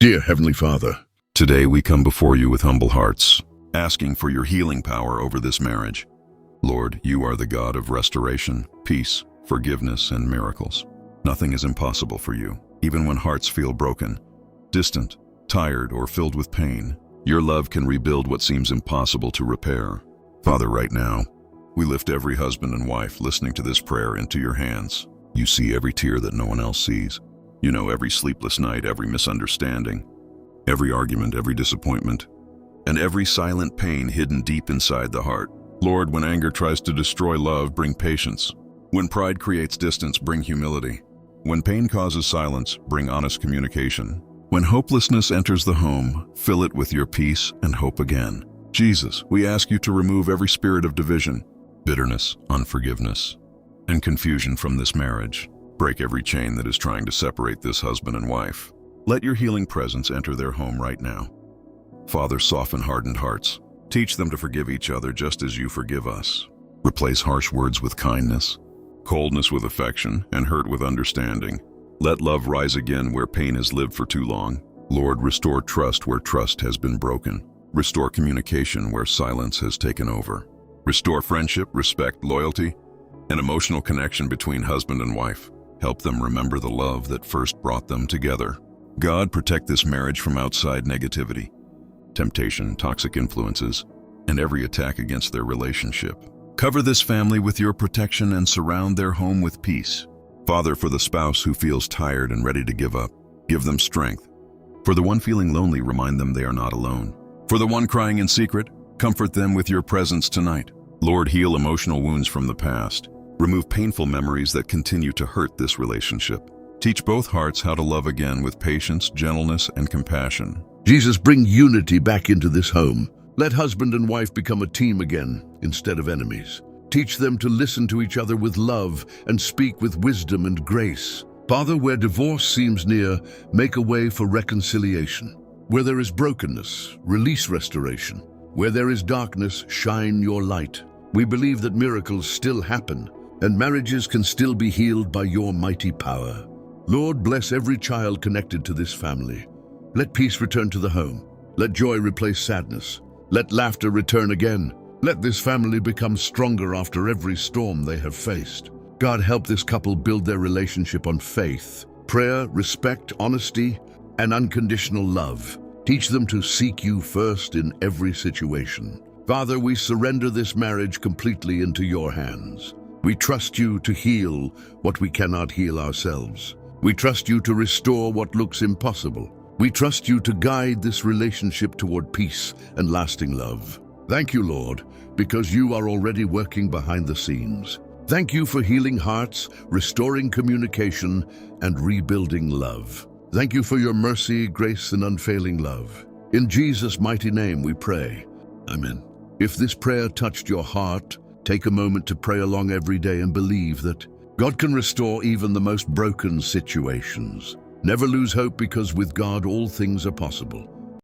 Dear Heavenly Father, today we come before you with humble hearts, asking for your healing power over this marriage. Lord, you are the God of restoration, peace, forgiveness, and miracles. Nothing is impossible for you, even when hearts feel broken, distant, tired, or filled with pain. Your love can rebuild what seems impossible to repair. Father, right now, we lift every husband and wife listening to this prayer into your hands. You see every tear that no one else sees. You know every sleepless night, every misunderstanding, every argument, every disappointment, and every silent pain hidden deep inside the heart. Lord, when anger tries to destroy love, bring patience. When pride creates distance, bring humility. When pain causes silence, bring honest communication. When hopelessness enters the home, fill it with your peace and hope again. Jesus, we ask you to remove every spirit of division, bitterness, unforgiveness, and confusion from this marriage. Break every chain that is trying to separate this husband and wife. Let your healing presence enter their home right now. Father, soften hardened hearts. Teach them to forgive each other just as you forgive us. Replace harsh words with kindness, coldness with affection, and hurt with understanding. Let love rise again where pain has lived for too long. Lord, restore trust where trust has been broken. Restore communication where silence has taken over. Restore friendship, respect, loyalty, and emotional connection between husband and wife. Help them remember the love that first brought them together. God, protect this marriage from outside negativity, temptation, toxic influences, and every attack against their relationship. Cover this family with your protection and surround their home with peace. Father, for the spouse who feels tired and ready to give up, give them strength. For the one feeling lonely, remind them they are not alone. For the one crying in secret, comfort them with your presence tonight. Lord, heal emotional wounds from the past. Remove painful memories that continue to hurt this relationship. Teach both hearts how to love again with patience, gentleness, and compassion. Jesus, bring unity back into this home. Let husband and wife become a team again instead of enemies. Teach them to listen to each other with love and speak with wisdom and grace. Father, where divorce seems near, make a way for reconciliation. Where there is brokenness, release restoration. Where there is darkness, shine your light. We believe that miracles still happen, and marriages can still be healed by your mighty power. Lord, bless every child connected to this family. Let peace return to the home. Let joy replace sadness. Let laughter return again. Let this family become stronger after every storm they have faced. God, help this couple build their relationship on faith, prayer, respect, honesty, and unconditional love. Teach them to seek you first in every situation. Father, we surrender this marriage completely into your hands. We trust you to heal what we cannot heal ourselves. We trust you to restore what looks impossible. We trust you to guide this relationship toward peace and lasting love. Thank you, Lord, because you are already working behind the scenes. Thank you for healing hearts, restoring communication, and rebuilding love. Thank you for your mercy, grace, and unfailing love. In Jesus' mighty name we pray. Amen. If this prayer touched your heart, take a moment to pray along every day and believe that God can restore even the most broken situations. Never lose hope, because with God all things are possible.